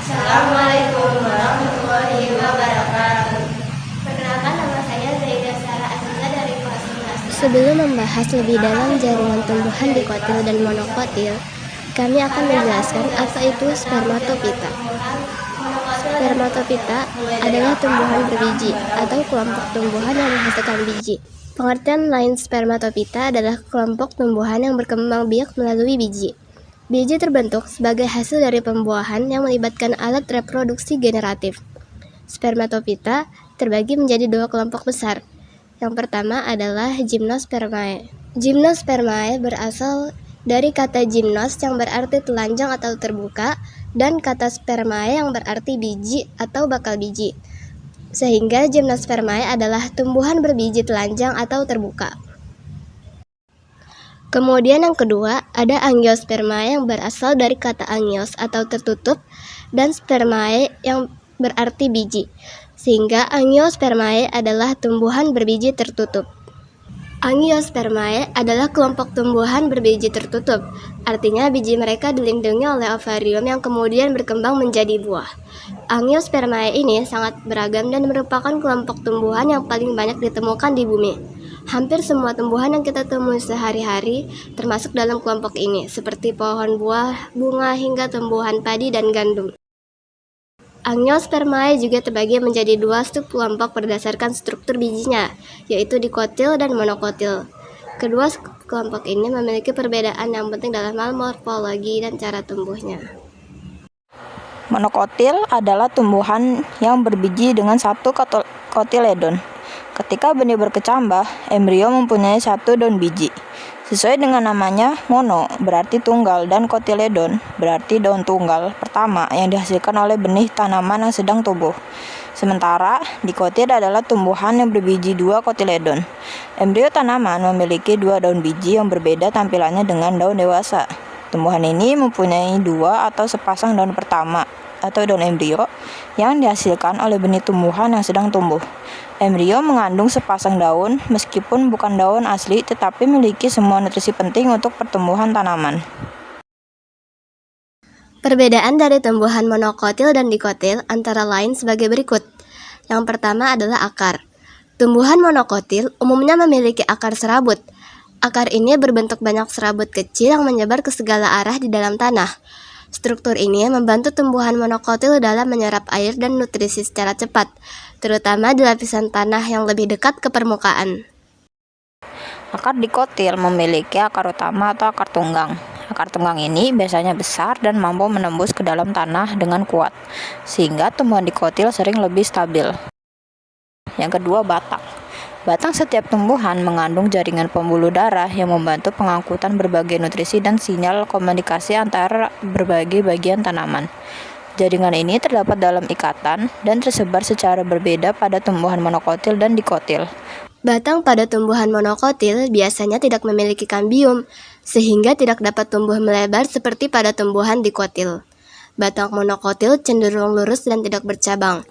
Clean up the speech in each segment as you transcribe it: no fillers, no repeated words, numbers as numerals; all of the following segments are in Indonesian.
Assalamualaikum warahmatullahi wabarakatuh. Perkenalkan, nama saya Zaida Sarah Aziza dari kelas 11. Sebelum membahas lebih dalam jaringan tumbuhan dikotil dan monokotil, kami akan menjelaskan apa itu spermatopita. Spermatopita adalah tumbuhan berbiji atau kelompok tumbuhan yang menghasilkan biji. Pengertian lain spermatopita adalah kelompok tumbuhan yang berkembang biak melalui biji. Biji terbentuk sebagai hasil dari pembuahan yang melibatkan alat reproduksi generatif. Spermatopita terbagi menjadi dua kelompok besar. Yang pertama adalah Gymnospermae. Gymnospermae berasal dari kata gymnos yang berarti telanjang atau terbuka dan kata spermae yang berarti biji atau bakal biji. Sehingga Gymnospermae adalah tumbuhan berbiji telanjang atau terbuka. Kemudian yang kedua, ada Angiospermae yang berasal dari kata angios atau tertutup dan spermae yang berarti biji. Sehingga Angiospermae adalah tumbuhan berbiji tertutup. Angiospermae adalah kelompok tumbuhan berbiji tertutup. Artinya biji mereka dilindungi oleh ovarium yang kemudian berkembang menjadi buah. Angiospermae ini sangat beragam dan merupakan kelompok tumbuhan yang paling banyak ditemukan di bumi. Hampir semua tumbuhan yang kita temui sehari-hari termasuk dalam kelompok ini, seperti pohon buah, bunga, hingga tumbuhan padi dan gandum. Angiospermae juga terbagi menjadi dua subkelompok berdasarkan struktur bijinya, yaitu dikotil dan monokotil. Kedua kelompok ini memiliki perbedaan yang penting dalam hal morfologi dan cara tumbuhnya. Monokotil adalah tumbuhan yang berbiji dengan satu kotiledon. Ketika benih berkecambah, embrio mempunyai satu daun biji. Sesuai dengan namanya, mono berarti tunggal dan kotiledon berarti daun tunggal pertama yang dihasilkan oleh benih tanaman yang sedang tumbuh. Sementara dikotil adalah tumbuhan yang berbiji dua kotiledon. Embrio tanaman memiliki dua daun biji yang berbeda tampilannya dengan daun dewasa. Tumbuhan ini mempunyai dua atau sepasang daun pertama atau daun embrio yang dihasilkan oleh benih tumbuhan yang sedang tumbuh. Embrio mengandung sepasang daun, meskipun bukan daun asli, tetapi memiliki semua nutrisi penting untuk pertumbuhan tanaman. Perbedaan dari tumbuhan monokotil dan dikotil antara lain sebagai berikut. Yang pertama adalah akar. Tumbuhan monokotil umumnya memiliki akar serabut. Akar ini berbentuk banyak serabut kecil yang menyebar ke segala arah di dalam tanah. Struktur ini membantu tumbuhan monokotil dalam menyerap air dan nutrisi secara cepat, terutama di lapisan tanah yang lebih dekat ke permukaan. Akar dikotil memiliki akar utama atau akar tunggang. Akar tunggang ini biasanya besar dan mampu menembus ke dalam tanah dengan kuat, sehingga tumbuhan dikotil sering lebih stabil. Yang kedua, batang. Batang setiap tumbuhan mengandung jaringan pembuluh darah yang membantu pengangkutan berbagai nutrisi dan sinyal komunikasi antara berbagai bagian tanaman. Jaringan ini terdapat dalam ikatan dan tersebar secara berbeda pada tumbuhan monokotil dan dikotil. Batang pada tumbuhan monokotil biasanya tidak memiliki kambium, sehingga tidak dapat tumbuh melebar seperti pada tumbuhan dikotil. Batang monokotil cenderung lurus dan tidak bercabang.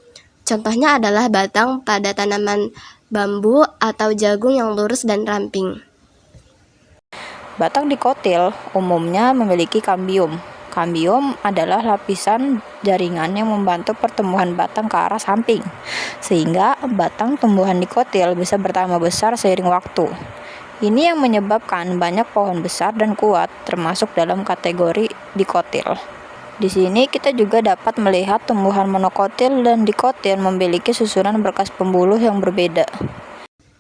Contohnya adalah batang pada tanaman bambu atau jagung yang lurus dan ramping. Batang dikotil umumnya memiliki kambium. Kambium adalah lapisan jaringan yang membantu pertumbuhan batang ke arah samping, sehingga batang tumbuhan dikotil bisa bertambah besar seiring waktu. Ini yang menyebabkan banyak pohon besar dan kuat, termasuk dalam kategori dikotil. Di sini kita juga dapat melihat tumbuhan monokotil dan dikotil memiliki susunan berkas pembuluh yang berbeda.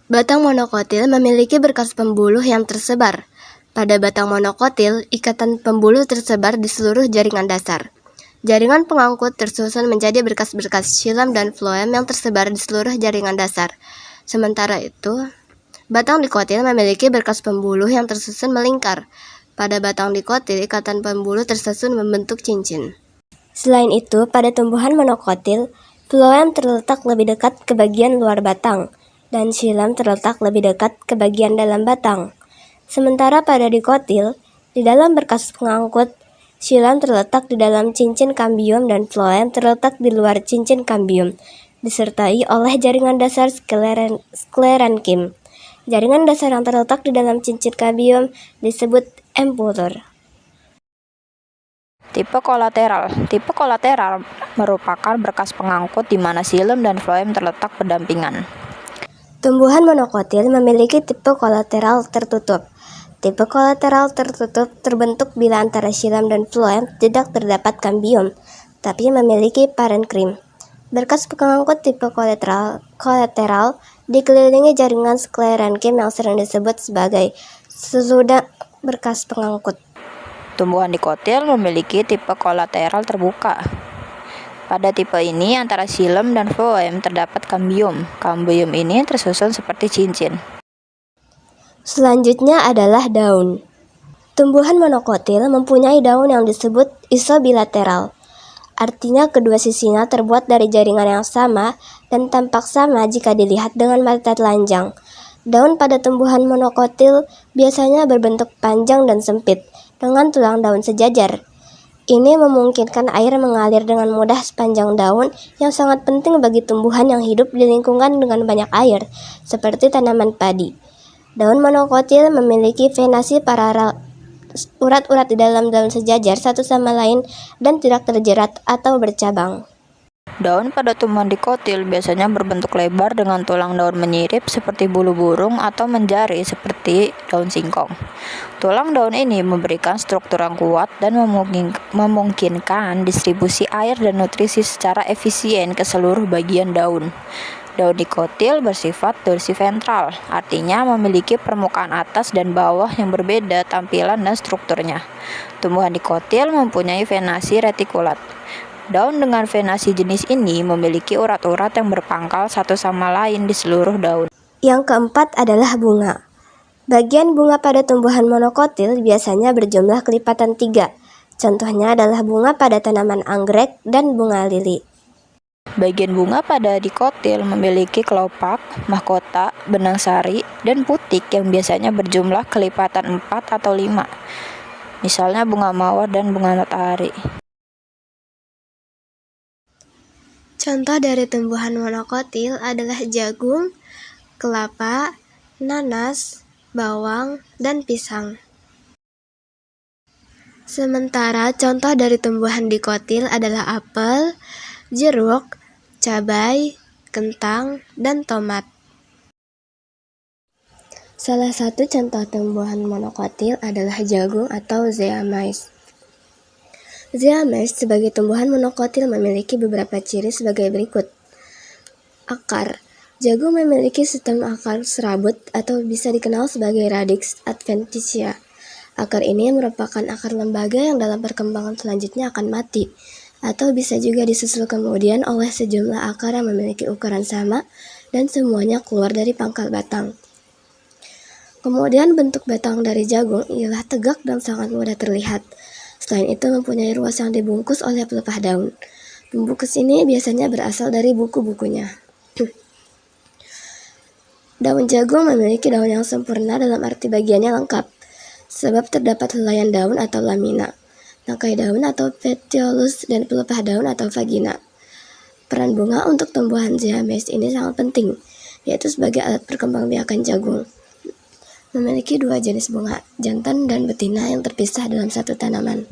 Batang monokotil memiliki berkas pembuluh yang tersebar. Pada batang monokotil, ikatan pembuluh tersebar di seluruh jaringan dasar. Jaringan pengangkut tersusun menjadi berkas-berkas xilem dan floem yang tersebar di seluruh jaringan dasar. Sementara itu, batang dikotil memiliki berkas pembuluh yang tersusun melingkar. Pada batang dikotil, ikatan pembuluh tersusun membentuk cincin. Selain itu, pada tumbuhan monokotil, floem terletak lebih dekat ke bagian luar batang, dan xilem terletak lebih dekat ke bagian dalam batang. Sementara pada dikotil, di dalam berkas pengangkut, xilem terletak di dalam cincin kambium dan floem terletak di luar cincin kambium, disertai oleh jaringan dasar sklerenkim. Jaringan dasar yang terletak di dalam cincin kambium disebut empulur. Tipe kolateral. Tipe kolateral merupakan berkas pengangkut di mana xilem dan floem terletak berdampingan. Tumbuhan monokotil memiliki tipe kolateral tertutup. Tipe kolateral tertutup terbentuk bila antara xilem dan floem tidak terdapat kambium, tapi memiliki parenkrim. Berkas pengangkut tipe kolateral dikelilingi jaringan sklerenkim yang sering disebut sebagai sesudah berkas pengangkut. Tumbuhan dikotil memiliki tipe kolateral terbuka. Pada tipe ini, antara xilem dan floem terdapat kambium. Kambium ini tersusun seperti cincin. Selanjutnya adalah daun. Tumbuhan monokotil mempunyai daun yang disebut isobilateral. Artinya kedua sisinya terbuat dari jaringan yang sama dan tampak sama jika dilihat dengan mata telanjang. Daun pada tumbuhan monokotil biasanya berbentuk panjang dan sempit, dengan tulang daun sejajar. Ini memungkinkan air mengalir dengan mudah sepanjang daun yang sangat penting bagi tumbuhan yang hidup di lingkungan dengan banyak air, seperti tanaman padi. Daun monokotil memiliki venasi paralel, urat-urat di dalam daun sejajar satu sama lain dan tidak terjerat atau bercabang. Daun pada tumbuhan dikotil biasanya berbentuk lebar dengan tulang daun menyirip seperti bulu burung atau menjari seperti daun singkong. Tulang daun ini memberikan struktur yang kuat dan memungkinkan distribusi air dan nutrisi secara efisien ke seluruh bagian daun. Daun dikotil bersifat dorsiventral, artinya memiliki permukaan atas dan bawah yang berbeda tampilan dan strukturnya. Tumbuhan dikotil mempunyai venasi retikulat. Daun dengan venasi jenis ini memiliki urat-urat yang berpangkal satu sama lain di seluruh daun. Yang keempat adalah bunga. Bagian bunga pada tumbuhan monokotil biasanya berjumlah kelipatan 3. Contohnya adalah bunga pada tanaman anggrek dan bunga lili. Bagian bunga pada dikotil memiliki kelopak, mahkota, benang sari, dan putik yang biasanya berjumlah kelipatan 4 atau 5. Misalnya bunga mawar dan bunga matahari. Contoh dari tumbuhan monokotil adalah jagung, kelapa, nanas, bawang, dan pisang. Sementara contoh dari tumbuhan dikotil adalah apel, jeruk, cabai, kentang, dan tomat. Salah satu contoh tumbuhan monokotil adalah jagung atau Zea mays. Zea mays sebagai tumbuhan monokotil memiliki beberapa ciri sebagai berikut. Akar. Jagung memiliki sistem akar serabut atau bisa dikenal sebagai radix adventitia. Akar ini merupakan akar lembaga yang dalam perkembangan selanjutnya akan mati, atau bisa juga disusul kemudian oleh sejumlah akar yang memiliki ukuran sama dan semuanya keluar dari pangkal batang. Kemudian bentuk batang dari jagung ialah tegak dan sangat mudah terlihat. Selain itu mempunyai ruas yang dibungkus oleh pelepah daun. Pembungkus ini biasanya berasal dari buku-bukunya. Daun jagung memiliki daun yang sempurna dalam arti bagiannya lengkap, sebab terdapat helaian daun atau lamina, tangkai daun atau petiolus, dan pelepah daun atau vagina. Peran bunga untuk tumbuhan Zea mays ini sangat penting, yaitu sebagai alat perkembangbiakan jagung. Memiliki 2 jenis bunga, jantan dan betina yang terpisah dalam satu tanaman.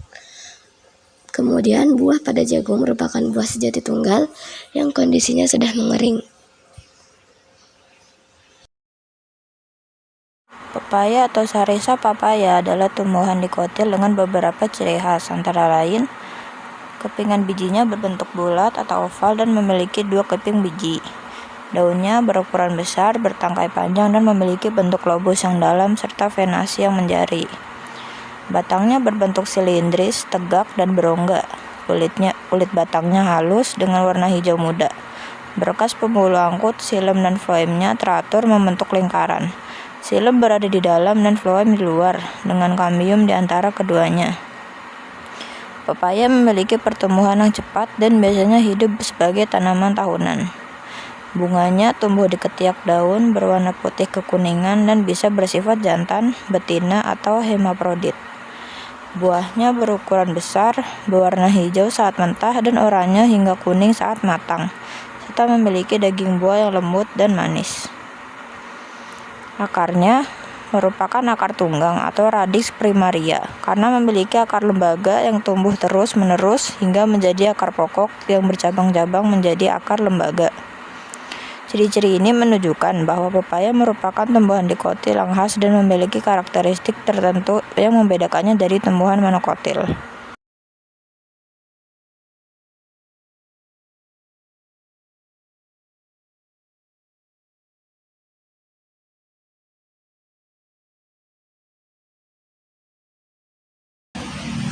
Kemudian buah pada jagung merupakan buah sejati tunggal yang kondisinya sudah mengering. Pepaya atau Sarisa papaya adalah tumbuhan dikotil dengan beberapa ciri khas, antara lain kepingan bijinya berbentuk bulat atau oval dan memiliki 2 keping biji. Daunnya berukuran besar, bertangkai panjang, dan memiliki bentuk lobus yang dalam serta venasi yang menjari. Batangnya berbentuk silindris, tegak, dan berongga. Kulit batangnya halus dengan warna hijau muda. Berkas pembuluh angkut, xilem dan floemnya teratur membentuk lingkaran. Xilem berada di dalam dan floem di luar, dengan kambium di antara keduanya. Pepaya memiliki pertumbuhan yang cepat dan biasanya hidup sebagai tanaman tahunan. Bunganya tumbuh di ketiak daun, berwarna putih kekuningan dan bisa bersifat jantan, betina, atau hermaprodit. Buahnya berukuran besar, berwarna hijau saat mentah dan oranye hingga kuning saat matang, serta memiliki daging buah yang lembut dan manis. Akarnya merupakan akar tunggang atau radix primaria karena memiliki akar lembaga yang tumbuh terus-menerus hingga menjadi akar pokok yang bercabang-cabang menjadi akar lembaga. Ciri-ciri ini menunjukkan bahwa pepaya merupakan tumbuhan dikotil yang khas dan memiliki karakteristik tertentu yang membedakannya dari tumbuhan monokotil.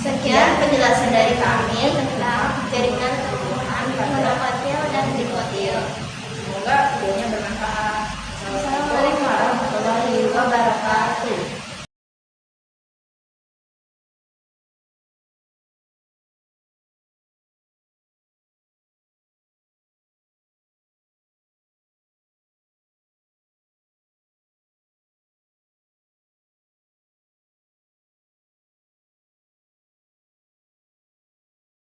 Sekian penjelasan dari kami tentang jaringan tumbuhan monokotil dan dikotil. Semoga videonya bermanfaat. Assalamualaikum warahmatullahi wabarakatuh.